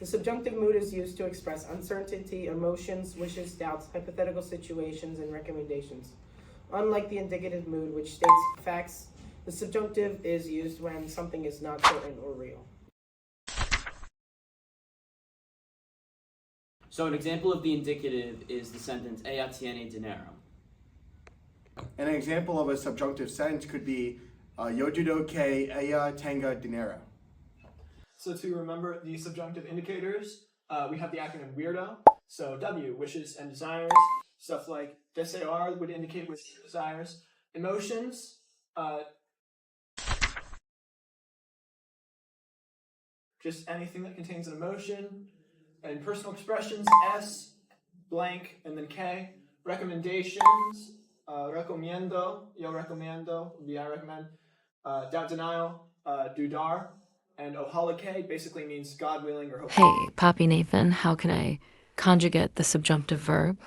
The subjunctive mood is used to express uncertainty, emotions, wishes, doubts, hypothetical situations, and recommendations. Unlike the indicative mood, which states facts, the subjunctive is used when something is not certain or real. So an example of the indicative is the sentence ella tiene dinero. An example of a subjunctive sentence could be yo dudo que ella tenga dinero. So to remember the subjunctive indicators, we have the acronym WEIRDO. So W, wishes and desires. Stuff like desear would indicate wishes and desires. Emotions, just anything that contains an emotion. And personal expressions, S, blank, and then K. Recommendations, recomiendo, yo recomiendo, would be I recommend. Doubt denial, dudar. And ojalá basically means God willing or hope. Hey, Poppy Nathan, how can I conjugate the subjunctive verb?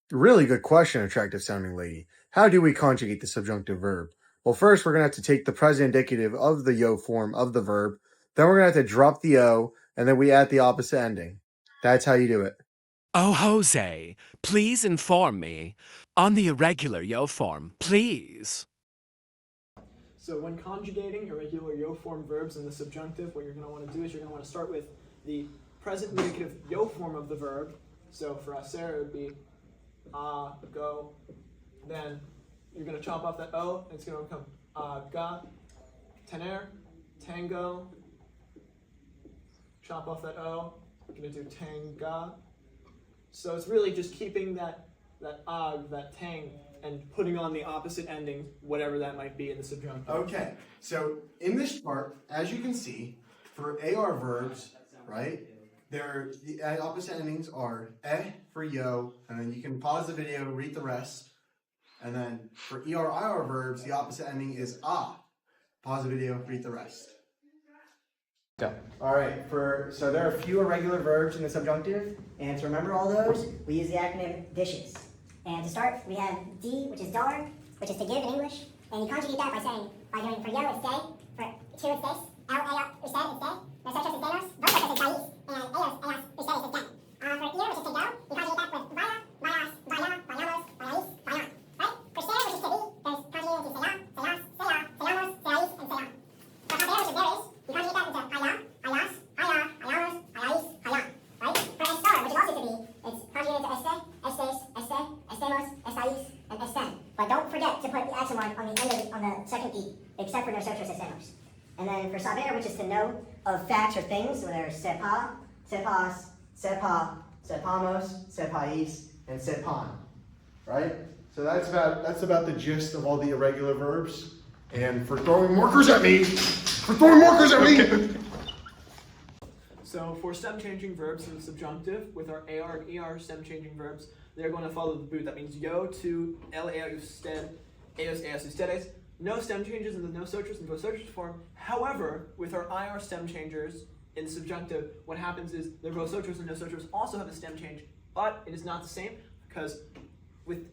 Really good question, attractive sounding lady. How do we conjugate the subjunctive verb? Well, first we're going to have to take the present indicative of the yo form of the verb. Then we're going to have to drop the O, and then we add the opposite ending. That's how you do it. Oh, Jose, please inform me on the irregular yo form, please. So when conjugating irregular yo form verbs in the subjunctive, what you're going to want to do is you're going to want to start with the present indicative yo form of the verb. So for hacer, it would be go. Then you're going to chop off that O, and it's going to become ga, tener, tango. Chop off that O, we're going to do tanga. So it's really just keeping that tang, and putting on the opposite ending, whatever that might be in the subjunctive. Okay, so in this part, as you can see, for AR verbs, right, the opposite endings are for yo, and then you can pause the video, read the rest. And then for ER/IR verbs, the opposite ending is Pause the video, read the rest. Go. All right, so there are a few irregular verbs in the subjunctive, and to remember all those, we use the acronym DISHES. And to start, we have D, which is dar, which is to give in English, and you conjugate that by doing for yo it's day, for two it's des, usted it's day, nosotros it's denos, vosotros it's país, and ellos, ustedes it's them. For ir, which is to go, you conjugate that with vaya, vayas, vaya, vayamos, vayáis, vayan. Right? For ser, which is to be, there's conjugated into será, serás, será, seramos, seráis, and serán. For hacer, which is there is, you conjugate that into allá, allás, allá, allamos, alláis, allá. Right? For estar, which is also to be, it's conjugated into estés, estemos, estáis, and estén. But don't forget to put the accent mark on the end of it, on the second E, except for nosotros estemos. And then for saber, which is to know of facts or things, so there's sepa, sepas, sepa, sepamos, sepais, and sepan. Right? So that's about the gist of all the irregular verbs. And for throwing markers at me! So for stem changing verbs in the subjunctive, with our AR and ER stem changing verbs, they're going to follow the boot. That means yo to ela usted, ellos, ellas, ustedes. No stem changes in the nosotros and vosotros form. However, with our IR stem changers in subjunctive, what happens is the vosotros and nosotros also have a stem change, but it is not the same because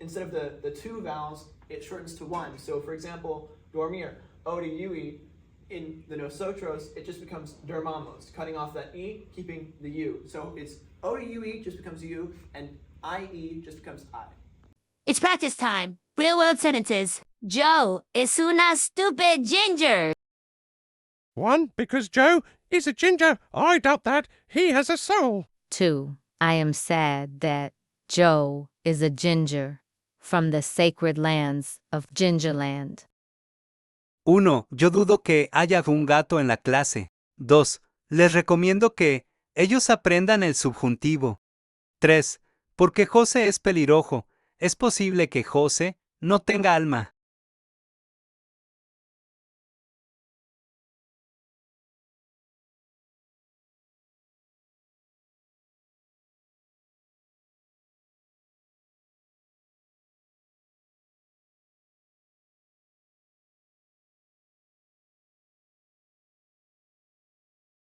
instead of the two vowels, it shortens to one. So for example, dormir, o to ue, in the nosotros, it just becomes dormamos, cutting off that E, keeping the U. So it's O to UE just becomes U, and IE just becomes I. It's practice time. Real world sentences. Joe is una stupid ginger. 1. Because Joe is a ginger. I doubt that. He has a soul. 2. I am sad that Joe is a ginger from the sacred lands of Gingerland. 1. Yo dudo que haya un gato en la clase. 2. Les recomiendo que ellos aprendan el subjuntivo. 3. Porque José es pelirrojo. Es posible que José no tenga alma.